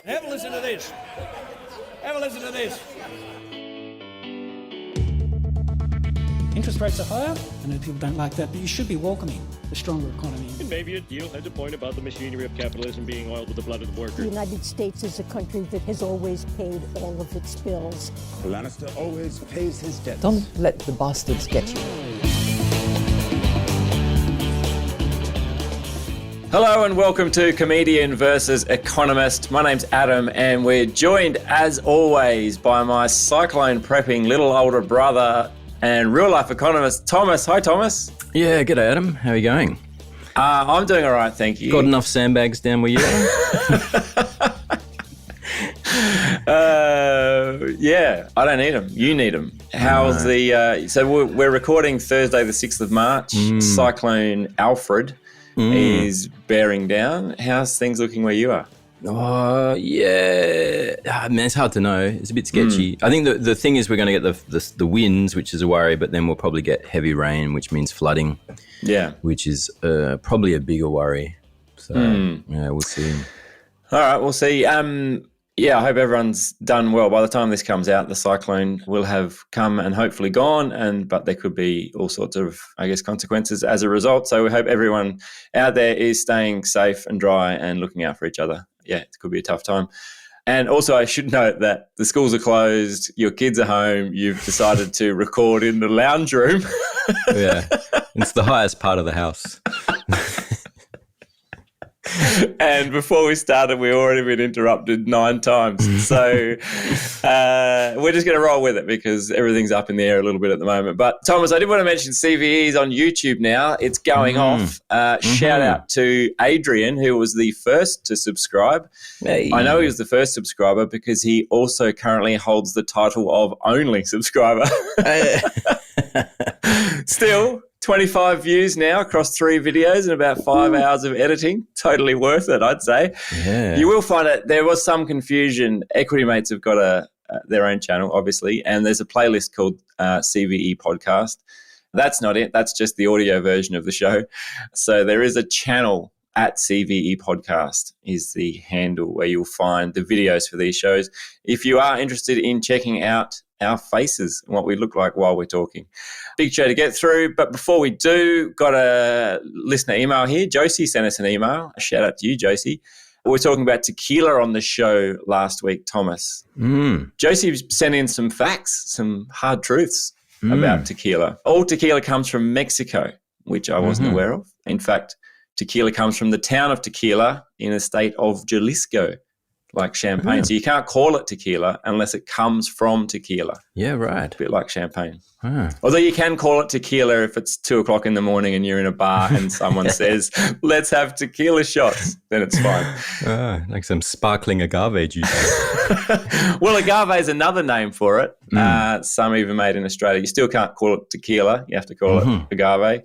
Have a listen to this. Have a listen to this. Interest rates are higher. I know people don't like that, but you should be welcoming a stronger economy. And maybe a deal has a point about the machinery of capitalism being oiled with the blood of the worker. The United States is a country that has always paid all of its bills. Lannister always pays his debts. Don't let the bastards get you. Hello and welcome to Comedian versus Economist. My name's Adam and we're joined as always by my cyclone prepping little older brother and real life economist, Thomas. Hi, Thomas. Yeah, g'day, Adam. How are you going? I'm doing all right, thank you. Got enough sandbags down where you are? Yeah, I don't need them. You need them. How's so we're recording Thursday the 6th of March. Cyclone Alfred is bearing down. How's things looking where you are? Yeah. Man, it's hard to know. It's a bit sketchy. I think the thing is we're going to get the winds, which is a worry, but then we'll probably get heavy rain, which means flooding. Yeah. Which is probably a bigger worry. So, yeah, we'll see. All right, we'll see. Yeah, I hope everyone's done well. By the time this comes out, the cyclone will have come and hopefully gone, but there could be all sorts of, consequences as a result. So we hope everyone out there is staying safe and dry and looking out for each other. Yeah, it could be a tough time. And also I should note that the schools are closed, your kids are home, you've decided to record in the lounge room. Yeah, it's the highest part of the house. And before we started, we've already been interrupted 9 times. So we're just going to roll with it because everything's up in the air a little bit at the moment. But Thomas, I did want to mention CVE's on YouTube now. It's going off. Shout out to Adrian, who was the first to subscribe. Hey. I know he was the first subscriber because he also currently holds the title of only subscriber. Still, 25 views now across 3 videos and about 5 hours of editing. Totally worth it, I'd say. Yeah. You will find it. There was some confusion. Equity Mates have got their own channel, obviously, and there's a playlist called CVE Podcast. That's not it. That's just the audio version of the show. So there is a channel at CVE Podcast is the handle where you'll find the videos for these shows. If you are interested in checking out our faces and what we look like while we're talking. Big show to get through. But before we do, got a listener email here. Josie sent us an email. A shout out to you, Josie. We were talking about tequila on the show last week, Thomas. Josie sent in some facts, some hard truths about tequila. All tequila comes from Mexico, which I wasn't aware of. In fact, tequila comes from the town of Tequila in the state of Jalisco, like champagne. So you can't call it tequila unless it comes from tequila. Yeah, right. A bit like champagne. Although you can call it tequila if it's 2:00 in the morning and you're in a bar and someone says, let's have tequila shots, then it's fine. Like some sparkling agave juice. Well, agave is another name for it. Some even made in Australia. You still can't call it tequila. You have to call it agave.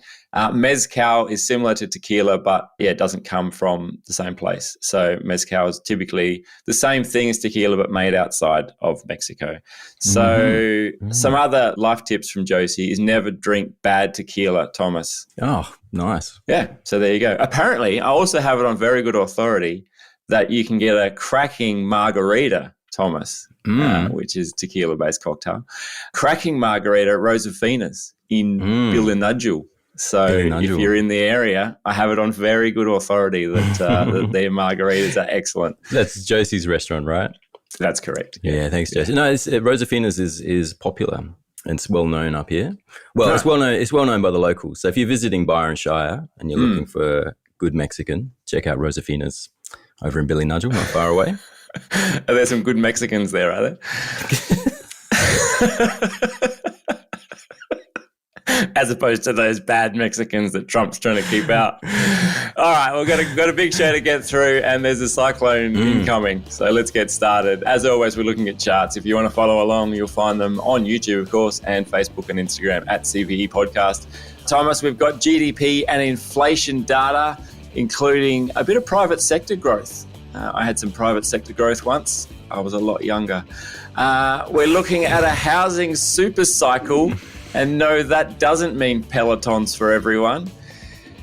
Mezcal is similar to tequila, but it doesn't come from the same place. So mezcal is typically the same thing as tequila, but made outside of Mexico. So some other life tips from Josie is never drink bad tequila, Thomas. Oh, nice. Yeah, so there you go. Apparently, I also have it on very good authority that you can get a cracking margarita, Thomas, which is tequila-based cocktail. Cracking margarita at Rosafina's in Billinudgel. So if you're in the area, I have it on very good authority that, that their margaritas are excellent. That's Josie's restaurant, right? That's correct. Yeah, thanks, Josie. No, Rosafina's is popular. And it's well known up here. Well, it's well known by the locals. So if you're visiting Byron Shire and you're looking for good Mexican, check out Rosafina's over in Billinudgel, not far away. Are there some good Mexicans there, are there? As opposed to those bad Mexicans that Trump's trying to keep out. All right, we've got a big show to get through and there's a cyclone incoming. So let's get started. As always, we're looking at charts. If you want to follow along, you'll find them on YouTube, of course, and Facebook and Instagram at CVE Podcast. Thomas, we've got GDP and inflation data, including a bit of private sector growth. I had some private sector growth once. I was a lot younger. We're looking at a housing super cycle. And no, that doesn't mean Pelotons for everyone.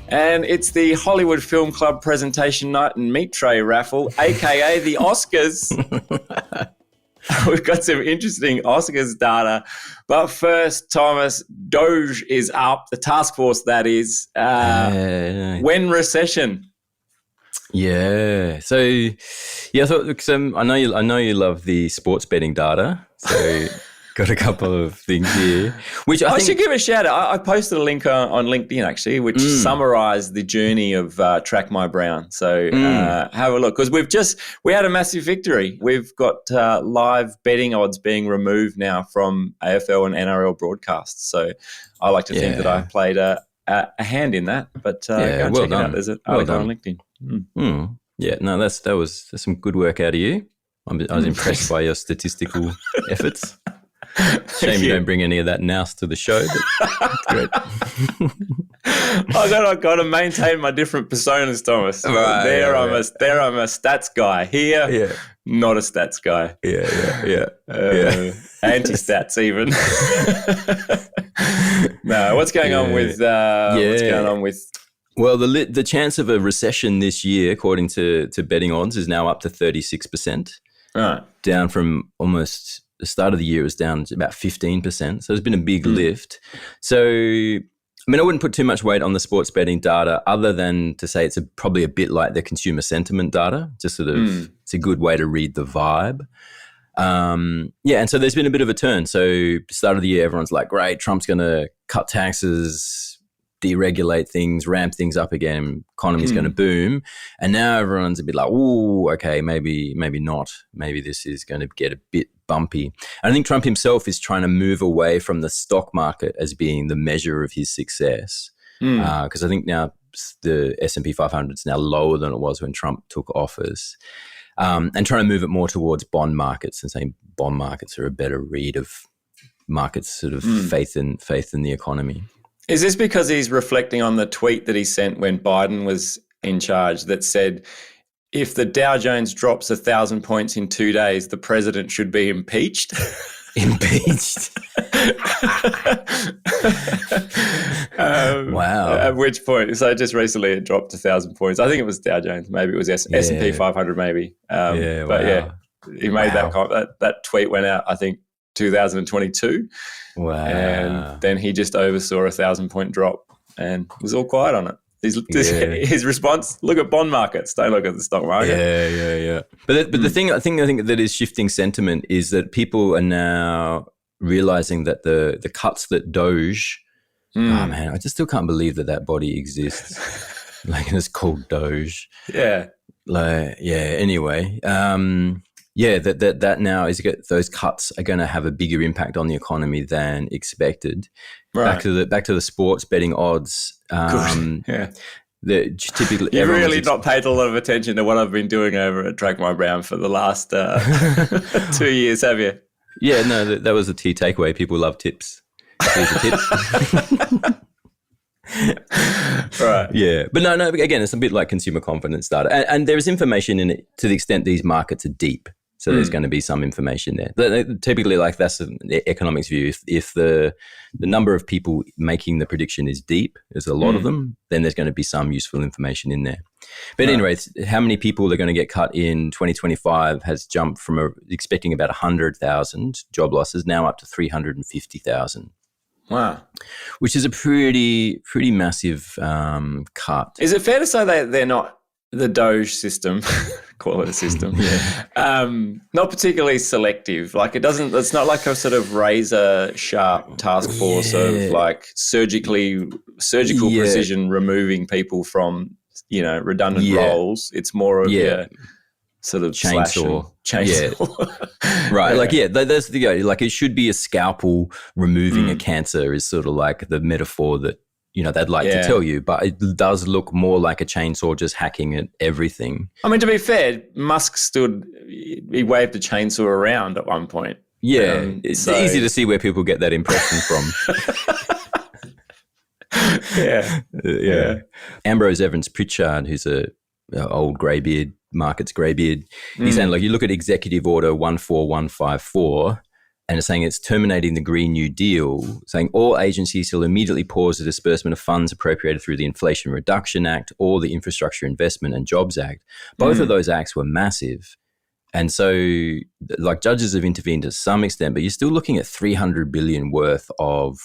And it's the Hollywood Film Club presentation night and meat tray raffle, aka the Oscars. We've got some interesting Oscars data. But first, Thomas, Doge is up, the task force that is. When recession? Yeah. So, yeah, I thought, because I know you love the sports betting data. So, got a couple of things here. Which I think, should give a shout out. I posted a link on LinkedIn actually, which summarised the journey of Track My Brown. So have a look, because we had a massive victory. We've got live betting odds being removed now from AFL and NRL broadcasts. So I like to think that I played a hand in that. But go and check it out. There's an article on LinkedIn. Yeah, no, that's some good work out of you. I was impressed by your statistical efforts. Shame you don't bring any of that nous to the show, but that's great. I've got to maintain my different personas, Thomas. Right, there I'm a stats guy. Here, not a stats guy. Yeah. Anti-stats even. No, what's going on with what's going on with? Well, the chance of a recession this year, according to betting odds, is now up to 36%. Right. Down from almost the start of the year, it was down to about 15%. So there's been a big lift. So, I mean, I wouldn't put too much weight on the sports betting data other than to say it's probably a bit like the consumer sentiment data, just sort of it's a good way to read the vibe. And so there's been a bit of a turn. So start of the year, everyone's like, great, Trump's going to cut taxes, deregulate things, ramp things up again, economy's going to boom. And now everyone's a bit like, ooh, okay, maybe not. Maybe this is going to get a bit bumpy. And I think Trump himself is trying to move away from the stock market as being the measure of his success. Because I think now the S&P 500 is now lower than it was when Trump took office. And trying to move it more towards bond markets and saying bond markets are a better read of markets' sort of faith in the economy. Is this because he's reflecting on the tweet that he sent when Biden was in charge that said, if the Dow Jones drops 1,000 points in 2 days, the president should be impeached? Impeached. Wow. At which point, so just recently it dropped 1,000 points. I think it was Dow Jones, maybe it was S&P 500 maybe. He made that tweet went out, I think, 2022. Wow. And then he just oversaw 1,000-point drop and was all quiet on it. His response, look at bond markets, don't look at the stock market. Yeah. But the thing I think that is shifting sentiment is that people are now realizing that the cuts that Doge, oh man, I just still can't believe that body exists. Like, it's called Doge. Yeah. Anyway, that now is those cuts are going to have a bigger impact on the economy than expected. Right. Back to the sports betting odds. Yeah. Typically, you've really not paid a lot of attention to what I've been doing over at Track My Brown for the last 2 years, have you? Yeah, no, that was a key takeaway. People love tips. Here's a tip. Right. Yeah. But no, again, it's a bit like consumer confidence data. And there is information in it to the extent these markets are deep. So there's going to be some information there. Typically, like, that's the economics view. If the number of people making the prediction is deep, there's a lot of them, then there's going to be some useful information in there. But anyway, how many people are going to get cut in 2025 has jumped from expecting about 100,000 job losses now up to 350,000. Wow. Which is a pretty massive cut. Is it fair to say that they're not the Doge system, call it a system, not particularly selective? Like, it's not like a sort of razor sharp task force of like surgical precision removing people from, redundant roles. It's more of a sort of chainsaw. Right. That's the like, it should be a scalpel removing a cancer is sort of like the metaphor that they'd like to tell you, but it does look more like a chainsaw just hacking at everything. I mean, to be fair, Musk he waved a chainsaw around at one point. Yeah, it's easy to see where people get that impression from. Yeah. Ambrose Evans Pritchard, who's a old markets greybeard, he's saying, like, you look at Executive Order 14154, and it's saying it's terminating the Green New Deal, saying all agencies will immediately pause the disbursement of funds appropriated through the Inflation Reduction Act or the Infrastructure Investment and Jobs Act. Both of those acts were massive. And so, like, judges have intervened to some extent, but you're still looking at 300 billion worth of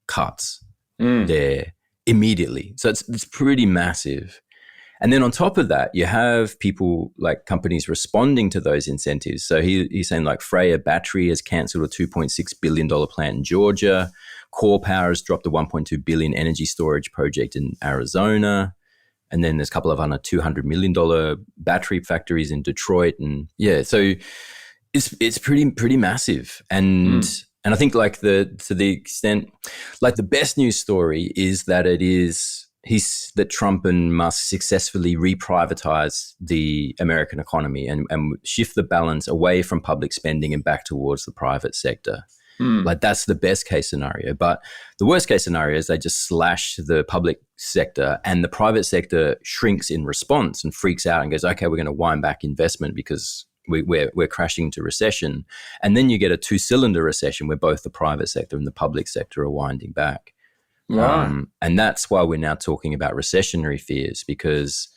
cuts there immediately. So it's pretty massive. And then on top of that, you have people like companies responding to those incentives. So he's saying like Freya Battery has cancelled a $2.6 billion plant in Georgia. Core Power has dropped a $1.2 billion energy storage project in Arizona. And then there's a couple of under $200 million battery factories in Detroit. And yeah, so it's pretty massive. And I think like to the extent, like the best news story is that that Trump and Musk successfully reprivatize the American economy and shift the balance away from public spending and back towards the private sector. Like that's the best case scenario. But the worst case scenario is they just slash the public sector and the private sector shrinks in response and freaks out and goes, okay, we're going to wind back investment because we're crashing into recession. And then you get a 2-cylinder recession where both the private sector and the public sector are winding back. Right. And that's why we're now talking about recessionary fears, because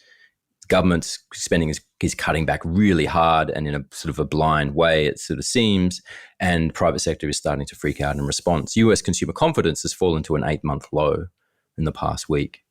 government spending is cutting back really hard and in a sort of a blind way, it sort of seems, and private sector is starting to freak out in response. US consumer confidence has fallen to an 8-month low in the past week.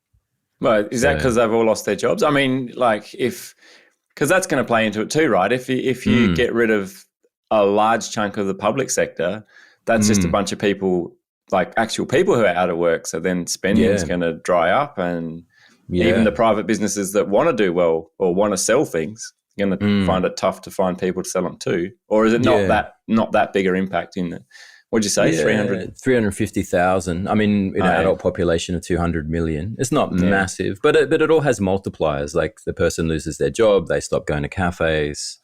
Well, is that because they've all lost their jobs? I mean, like because that's going to play into it too, right? If you get rid of a large chunk of the public sector, that's just a bunch of people, like actual people who are out of work. So then spending is going to dry up, and even the private businesses that want to do well or want to sell things are going to find it tough to find people to sell them to. Or is it not that bigger impact in it? What'd you say? 350,000. I mean, in an adult population of 200 million, it's not massive, but it all has multipliers. Like the person loses their job, they stop going to cafes,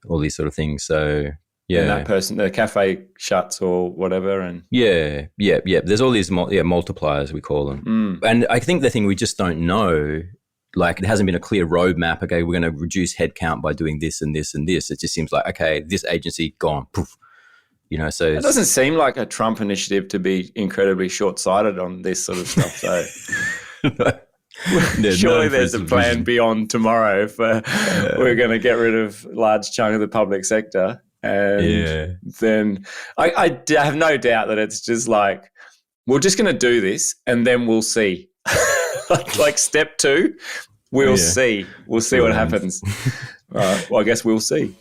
all these sort of things. So and that person, the cafe shuts or whatever, and there's all these multipliers, we call them. And I think the thing we just don't know, like it hasn't been a clear roadmap. Okay, we're going to reduce headcount by doing this and this and this. It just seems like, okay, this agency gone, poof. You know, so it doesn't seem like a Trump initiative to be incredibly short-sighted on this sort of stuff. So surely there's a plan beyond tomorrow for we're going to get rid of a large chunk of the public sector. And then I have no doubt that it's just like, we're just going to do this and then we'll see. like step 2, we'll see. We'll see what happens. All right. Well, I guess we'll see.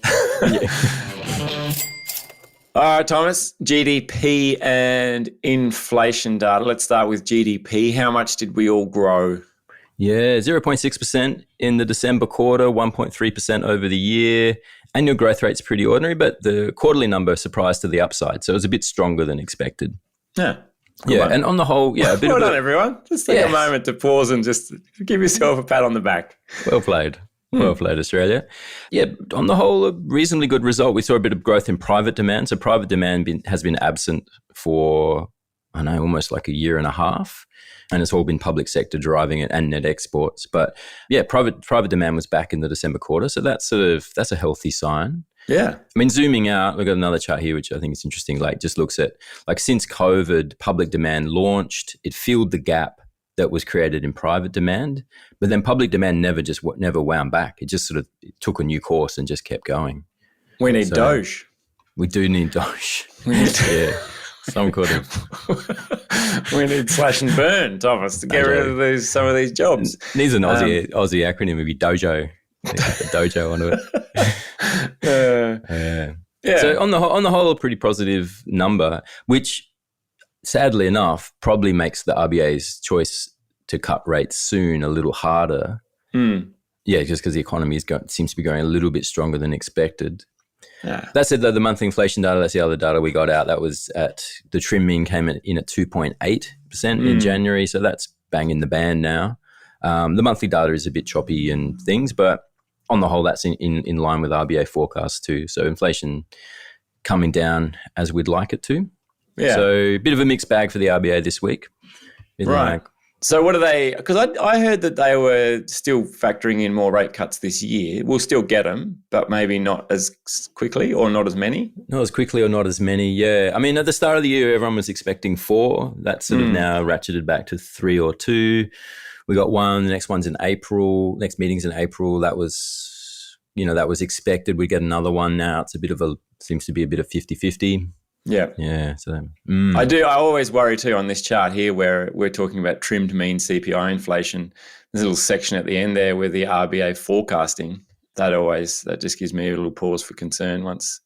All right, Thomas, GDP and inflation data. Let's start with GDP. How much did we all grow? 0.6% in the December quarter, 1.3% over the year. Annual growth rate's pretty ordinary, but the quarterly number surprised to the upside. So it was a bit stronger than expected. Yeah. And on the whole, a bit well done, everyone. Just take a moment to pause and just give yourself a pat on the back. Well played. Well played, Australia. Yeah, on the whole, a reasonably good result. We saw a bit of growth in private demand. So private demand has been absent for, almost like a year and a half. And it's all been public sector driving it and net exports. But yeah, private demand was back in the December quarter. So that's a healthy sign. Yeah. I mean, zooming out, we've got another chart here, which I think is interesting. Like just looks at, like since COVID, public demand launched, it filled the gap that was created in private demand, but then public demand never wound back. It just sort of took a new course and just kept going. We need Doge. We do need Doge. Some kind of. We need slash and burn, Thomas, to get rid of some of these jobs. Needs an Aussie acronym, maybe Dojo. Put the Dojo onto it. So on the whole, a pretty positive number, which sadly enough, probably makes the RBA's choice to cut rates soon a little harder. Yeah, just because the economy seems to be going a little bit stronger than expected. Yeah. That said, though, the monthly inflation data, that's the other data we got out, that was the trimming came in at 2.8% in January, so that's bang in the band now. The monthly data is a bit choppy and things, but on the whole, that's in line with RBA forecasts too. So inflation coming down as we'd like it to. Yeah. So a bit of a mixed bag for the RBA this week. Right. So what are they? Because I heard that they were still factoring in more rate cuts this year. We'll still get them, but maybe not as quickly or not as many. Not as quickly or not as many, yeah. I mean, at the start of the year, everyone was expecting 4. That's sort of now ratcheted back to 3 or 2. We got 1. The next one's in April. Next meeting's in April. That was, that was expected. We get another one now. It's seems to be a bit of 50-50. Yeah. Yeah. So I always worry too on this chart here where we're talking about trimmed mean CPI inflation. There's a little section at the end there with the RBA forecasting. That just gives me a little pause for concern once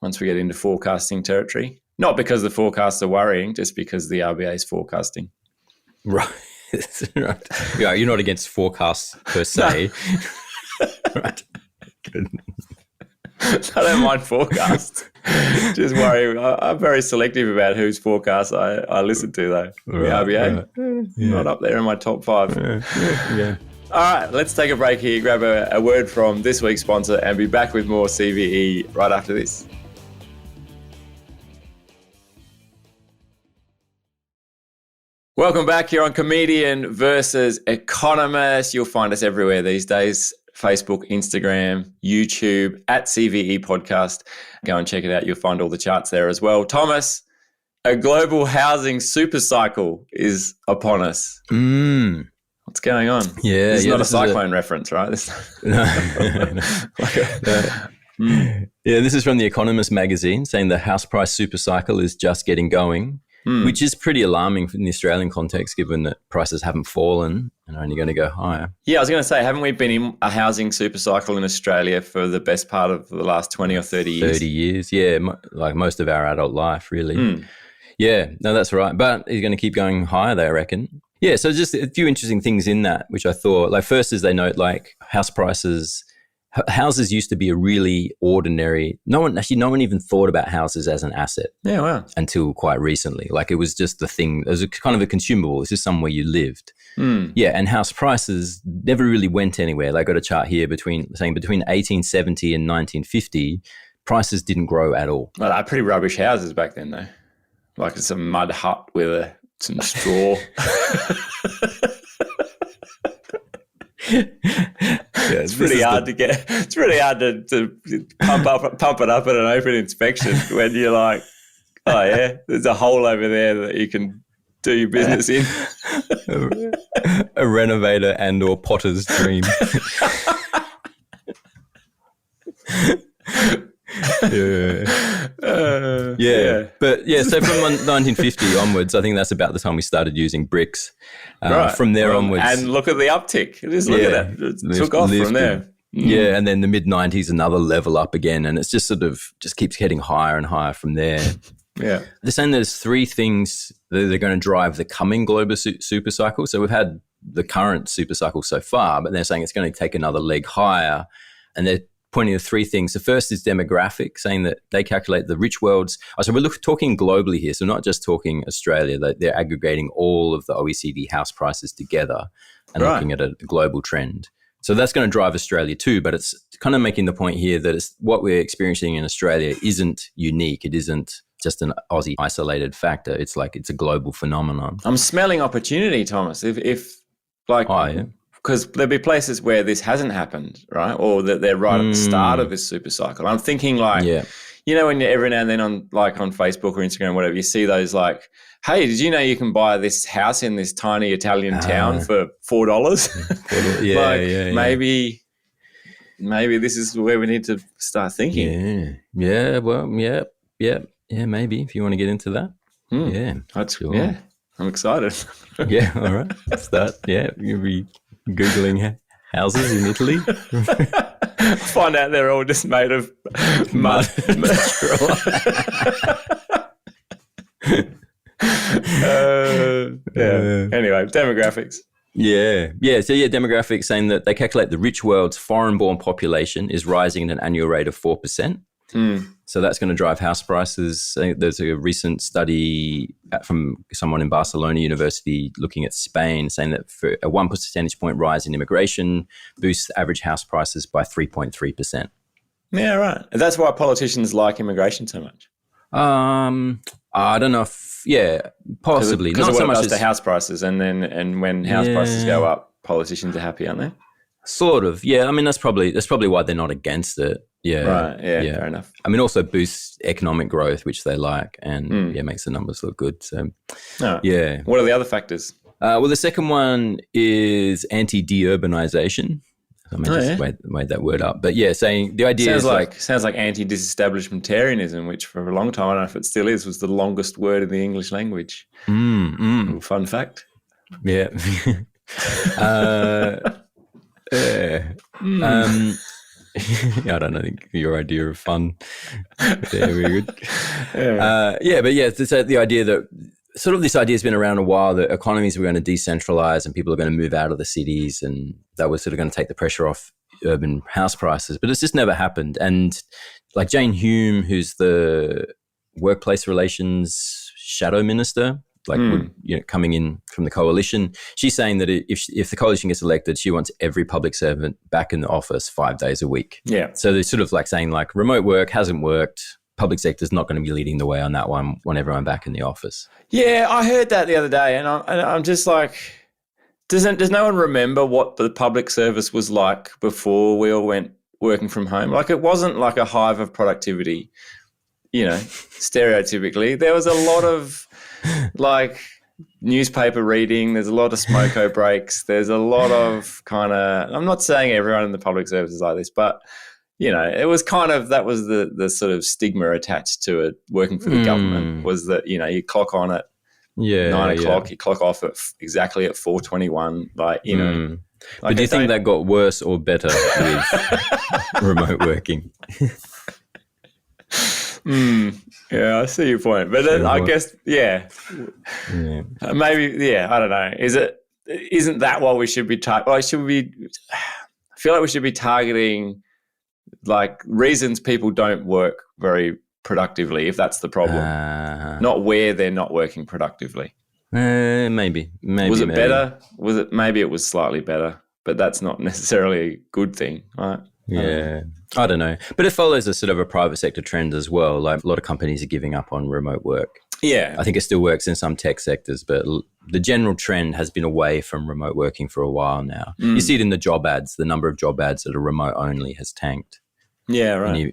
we get into forecasting territory. Not because the forecasts are worrying, just because the RBA is forecasting. Right. Right. Yeah, you're not against forecasts per se. Right. Good. I don't mind forecasts. Just worry. I'm very selective about whose forecasts I listen to, though. Right, the RBA, not up there in my top 5. Yeah. All right, let's take a break here, grab a word from this week's sponsor, and be back with more CVE right after this. Welcome back here on Comedian versus Economist. You'll find us everywhere these days. Facebook, Instagram, YouTube, at CVE Podcast. Go and check it out. You'll find all the charts there as well. Thomas, a global housing super cycle is upon us. What's going on? Yeah, this is not a cyclone reference, right? Yeah, this is from The Economist magazine saying the house price super cycle is just getting going. Which is pretty alarming in the Australian context, given that prices haven't fallen and are only going to go higher. Yeah, I was going to say, haven't we been in a housing super cycle in Australia for the best part of the last 20 or 30 years? 30 years, yeah, like most of our adult life, really. Yeah, no, that's right. But it's going to keep going higher, they reckon. Yeah, so just a few interesting things in that, which I thought, like first is they note like house prices. Houses used to be a really ordinary. No one even thought about houses as an asset. Yeah, wow. Until quite recently, like it was just the thing. It was a kind of a consumable. It's just somewhere you lived. Yeah, and house prices never really went anywhere. Like I got a chart here between 1870 and 1950, prices didn't grow at all. Well, they're pretty rubbish houses back then, though. Like it's a mud hut with some straw. Yeah, it's pretty hard to get. It's really hard to pump it up at an open inspection when you're like, oh yeah, there's a hole over there that you can do your business in. A renovator and or potter's dream. Yeah. But yeah, so from 1950 onwards, I think that's about the time we started using bricks. Right. From there onwards. And look at the uptick. Just look at that. It took off from there. Yeah, and then the mid-90s, another level up again. And it's just just keeps getting higher and higher from there. Yeah. They're saying there's 3 things that are going to drive the coming global super cycle. So we've had the current super cycle so far, but they're saying it's going to take another leg higher. And they're pointing to 3 things. The first is demographic, saying that they calculate the rich world's. So we're talking globally here, so not just talking Australia. They're aggregating all of the OECD house prices together and looking at a global trend. So that's going to drive Australia too, but it's kind of making the point here that it's what we're experiencing in Australia isn't unique. It isn't just an Aussie isolated factor. It's like it's a global phenomenon. I'm smelling opportunity, Thomas. If because there'll be places where this hasn't happened, right? Or that they're right at the start of this super cycle. I'm thinking like, when every now and then on Facebook or Instagram, whatever, you see those like, hey, did you know you can buy this house in this tiny Italian town for $4? Maybe this is where we need to start thinking. Yeah, maybe if you want to get into that. Yeah, that's sure. Yeah, I'm excited. Yeah, all right. Start. Yeah, you'll be Googling houses in Italy. Find out they're all just made of mud. Anyway, demographics. Yeah. So demographics saying that they calculate the rich world's foreign-born population is rising at an annual rate of 4%. So that's going to drive house prices. There's a recent study from someone in Barcelona University looking at Spain saying that for a 1 percentage point rise in immigration boosts average house prices by 3.3%. Yeah, right. That's why politicians like immigration so much. I don't know if possibly. Because Not of what so it much does as to house prices, and when house prices go up, politicians are happy, aren't they? sort of. Yeah, I mean that's probably why they're not against it. Yeah, Right. Yeah. Fair enough. I mean, also boosts economic growth, which they like, and makes the numbers look good. So, All right. yeah. What are the other factors? Well, the second one is anti-deurbanization. I made that word up, but yeah, saying the idea Sounds like anti-disestablishmentarianism, which for a long time, I don't know if it still is, was the longest word in the English language. Fun fact. Yeah. I don't know. I think your idea of fun. Very good. So the idea that sort of this idea has been around a while that economies were going to decentralize and people are going to move out of the cities, and that was sort of going to take the pressure off urban house prices. But it's just never happened. And like Jane Hume, who's the workplace relations shadow minister, coming in from the coalition, she's saying that if the coalition gets elected, she wants every public servant back in the office 5 days a week. Yeah. So they're sort of like saying like remote work hasn't worked. Public sector's not going to be leading the way on that one when everyone back in the office. Yeah, I heard that the other day, and I'm just like, does no one remember what the public service was like before we all went working from home? Like, it wasn't like a hive of productivity, stereotypically. There was a lot of like newspaper reading. There's a lot of smoko breaks. There's a lot of kind of, I'm not saying everyone in the public service is like this, but it was kind of, that was the sort of stigma attached to it. Working for the government was that, you clock on at 9 o'clock, you clock off exactly at 4:21. Like, But do you think that got worse or better with remote working? Yeah, I see your point. But then I guess, maybe, I don't know. Isn't that what we should be targeting? I feel like we should be targeting like reasons people don't work very productively, if that's the problem, not where they're not working productively. Maybe. Was it better? Maybe it was slightly better, but that's not necessarily a good thing, right? Yeah, I don't know. But it follows a sort of a private sector trend as well. Like a lot of companies are giving up on remote work. Yeah. I think it still works in some tech sectors, but the general trend has been away from remote working for a while now. You see it in the job ads. The number of job ads that are remote only has tanked. Yeah, right.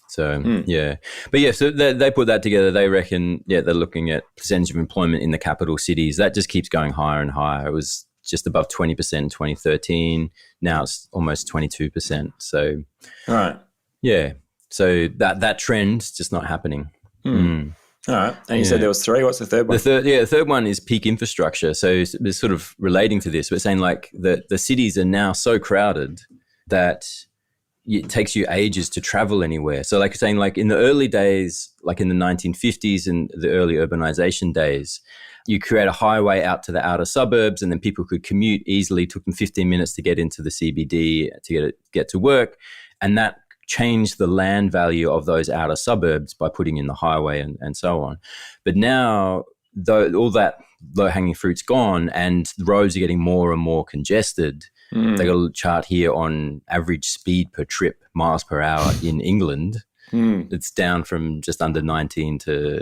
So they put that together. They reckon, they're looking at percentage of employment in the capital cities. That just keeps going higher and higher. It was just above 20% in 2013. Now it's almost 22%. So, right. Yeah. So that trend's just not happening. All right. And you said there was 3. What's the third one? The third one is peak infrastructure. So it's sort of relating to this, but saying like the cities are now so crowded that it takes you ages to travel anywhere. So like saying like in the early days, like in the 1950s and the early urbanization days, you create a highway out to the outer suburbs and then people could commute easily. It took them 15 minutes to get into the CBD to get to work. And that changed the land value of those outer suburbs by putting in the highway and so on. But now all that low-hanging fruit's gone and the roads are getting more and more congested. They got a chart here on average speed per trip, miles per hour in England. It's down from just under 19 to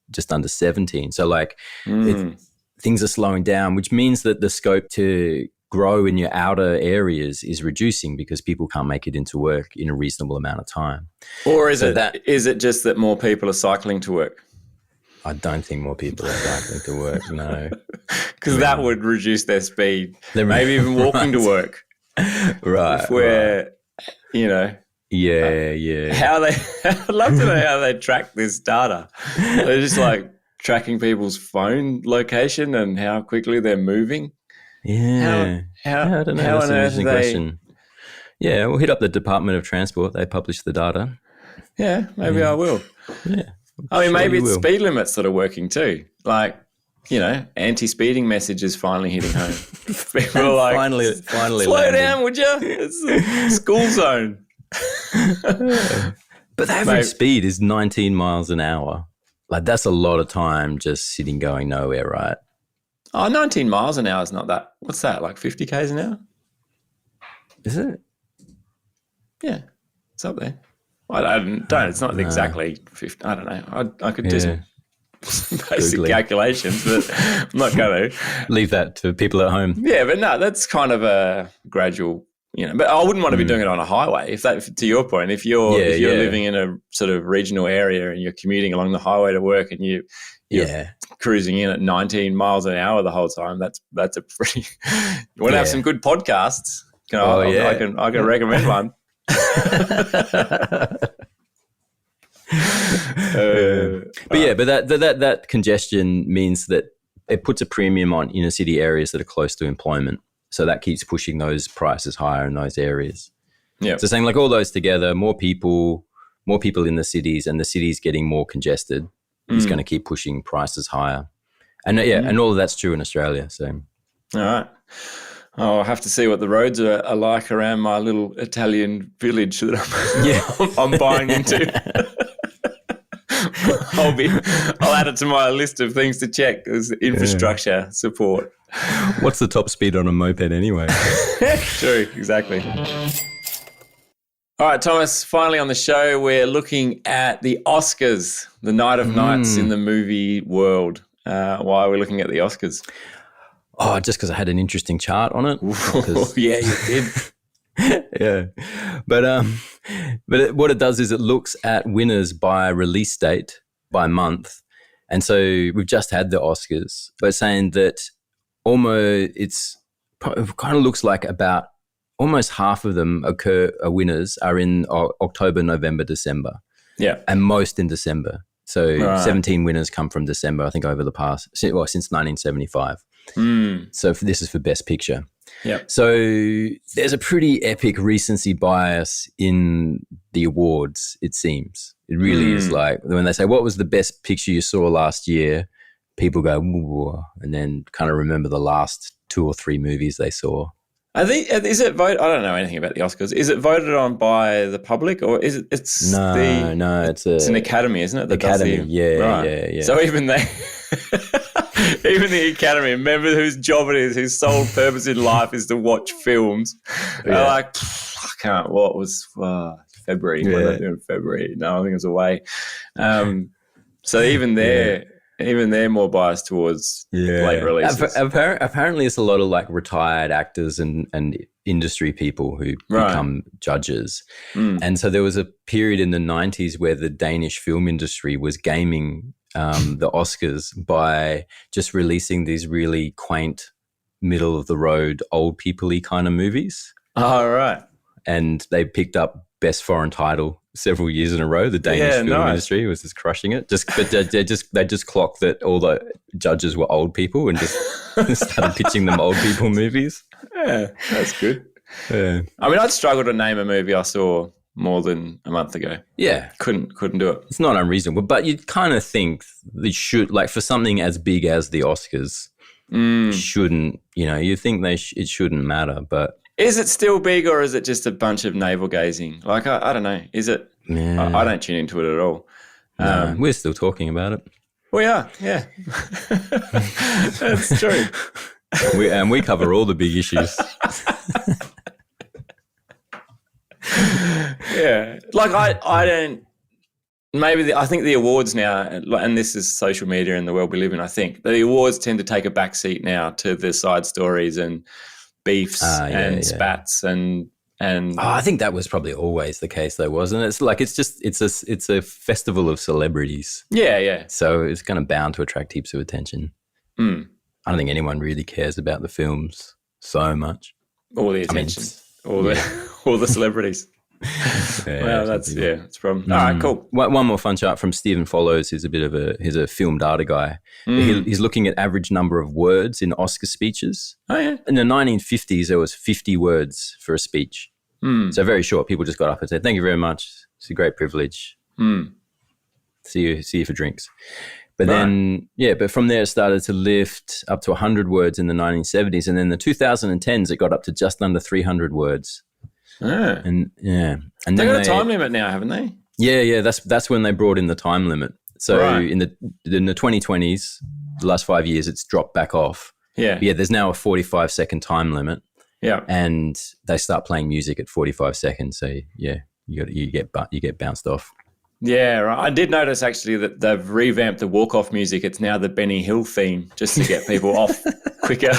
just under 17. So like things are slowing down, which means that the scope to grow in your outer areas is reducing because people can't make it into work in a reasonable amount of time. Or is it just that more people are cycling to work? I don't think more people are cycling to work, no. Because that would reduce their speed. Maybe even walking to work. Right. If we're, Yeah. I'd love to know how they track this data. They're just like tracking people's phone location and how quickly they're moving. Yeah. How I don't know. How That's on an earth interesting question. Yeah, we'll hit up the Department of Transport. They publish the data. Yeah, maybe I will. Yeah. I mean, maybe it's speed limits that are working too. Like, anti-speeding messages finally hitting home. People are like, finally slow landing. down, would you? It's a school zone. But the average speed is 19 miles an hour. Like, that's a lot of time just sitting going nowhere, right? Oh, 19 miles an hour is not that. What's that, like 50 Ks an hour? Is it? Yeah, it's up there. I don't. It's not exactly 50. I don't know. I could do some basic Googling. calculations, but I'm not going to. Leave that to people at home. Yeah, but no, that's kind of a gradual, but I wouldn't want to be doing it on a highway. If that, to your point, if you're living in a sort of regional area and you're commuting along the highway to work and you're cruising in at 19 miles an hour the whole time, that's a pretty. You want to have some good podcasts? I can recommend one. But that congestion means that it puts a premium on inner city areas that are close to employment. So that keeps pushing those prices higher in those areas. Yeah. So saying like all those together, more people in the cities, and the cities getting more congested is going to keep pushing prices higher. And and all of that's true in Australia. So, all right. I'll have to see what the roads are like around my little Italian village that I'm buying into. I'll add it to my list of things to check as infrastructure support. What's the top speed on a moped anyway? True, exactly. All right, Thomas, finally on the show, we're looking at the Oscars, the night of nights in the movie world. Why are we looking at the Oscars? Oh, just because I had an interesting chart on it. Yeah, you did. Yeah. But what it does is it looks at winners by release date, by month. And so we've just had the Oscars, but saying that it kind of looks like about almost half of them winners are in October, November, December. Yeah. And most in December. So 17 winners come from December, I think, over the past, since 1975. So this is for Best Picture. Yeah. So there's a pretty epic recency bias in the awards, it seems. It really is like when they say, what was the best picture you saw last year? People go, whoa, and then kind of remember the last 2 or 3 movies they saw. I think, is it voted? I don't know anything about the Oscars. Is it voted on by the public, or is it? It's an academy, isn't it? Academy, yeah. So even even the Academy, remember whose job it is, whose sole purpose in life is to watch films. They're like, I can't. What was February? What did I do in February? No, I think it was away. So even they're more biased towards late releases. Apparently, it's a lot of like retired actors and industry people who become judges. And so there was a period in the 90s where the Danish film industry was gaming the Oscars by just releasing these really quaint, middle-of-the-road, old people-y kind of movies. Oh, right. And they picked up Best Foreign Title several years in a row. The Danish film industry was just crushing it. But they just clocked that all the judges were old people and just started pitching them old people movies. Yeah, that's good. Yeah. I mean, I'd struggle to name a movie I saw more than a month ago. Yeah. Couldn't do it. It's not unreasonable, but you'd kind of think they should, like for something as big as the Oscars, shouldn't, you think it shouldn't matter, but. Is it still big, or is it just a bunch of navel gazing? Like, I don't know. Is it? Yeah. I don't tune into it at all. No, we're still talking about it. We are, yeah. That's true. We cover all the big issues. Yeah. Like, I don't, I think the awards now, and this is social media and the world we live in, I think, the awards tend to take a back seat now to the side stories and beefs and spats and I think that was probably always the case though, wasn't it? It's like it's a festival of celebrities. Yeah. So it's kind of bound to attract heaps of attention. I don't think anyone really cares about the films so much. All the attention. All the celebrities. That's a problem. All right, cool. One more fun chart from Stephen Follows, who's he's a film data guy. He's looking at average number of words in Oscar speeches. Oh yeah. In the 1950s, there was 50 words for a speech. So very short. People just got up and said, "Thank you very much. It's a great privilege. See you for drinks." But then, but from there it started to lift up to 100 words in the 1970s, and then the 2010s it got up to just under 300 words. And they've got a time limit now, haven't they? Yeah. That's when they brought in the time limit. So in the 2020s, the last 5 years, it's dropped back off. Yeah. There's now a 45-second time limit. Yeah. And they start playing music at 45 seconds. So you get bounced off. Yeah, right. I did notice actually that they've revamped the walk-off music. It's now the Benny Hill theme, just to get people off quicker.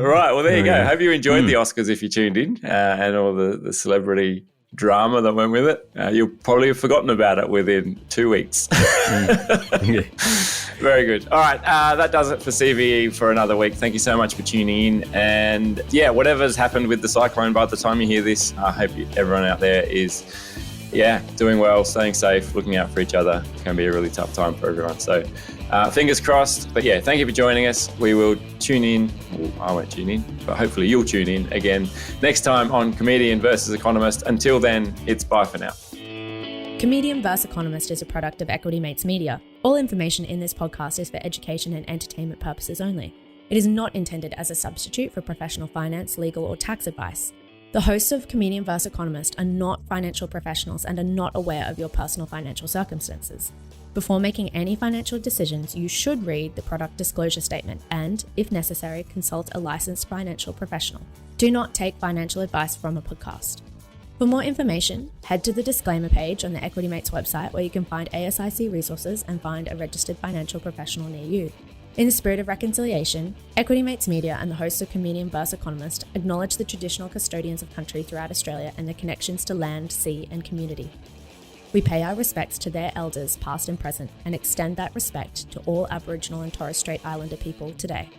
Right, well, there you go. Hope you enjoyed the Oscars if you tuned in, and all the celebrity drama that went with it. You'll probably have forgotten about it within 2 weeks. Very good. All right, that does it for CVE for another week. Thank you so much for tuning in. And yeah, whatever's happened with the cyclone by the time you hear this, I hope everyone out there is, doing well, staying safe, looking out for each other. It's going to be a really tough time for everyone. So fingers crossed. But yeah, thank you for joining us. We will tune in. Well, I won't tune in, but hopefully you'll tune in again next time on Comedian versus Economist. Until then, it's bye for now. Comedian vs Economist is a product of Equity Mates Media. All information in this podcast is for education and entertainment purposes only. It is not intended as a substitute for professional finance, legal, or tax advice. The hosts of Comedian vs Economist are not financial professionals and are not aware of your personal financial circumstances. Before making any financial decisions, you should read the product disclosure statement and, if necessary, consult a licensed financial professional. Do not take financial advice from a podcast. For more information, head to the disclaimer page on the Equity Mates website, where you can find ASIC resources and find a registered financial professional near you. In the spirit of reconciliation, Equity Mates Media and the hosts of Comedian vs Economist acknowledge the traditional custodians of country throughout Australia and their connections to land, sea and community. We pay our respects to their elders, past and present, and extend that respect to all Aboriginal and Torres Strait Islander people today.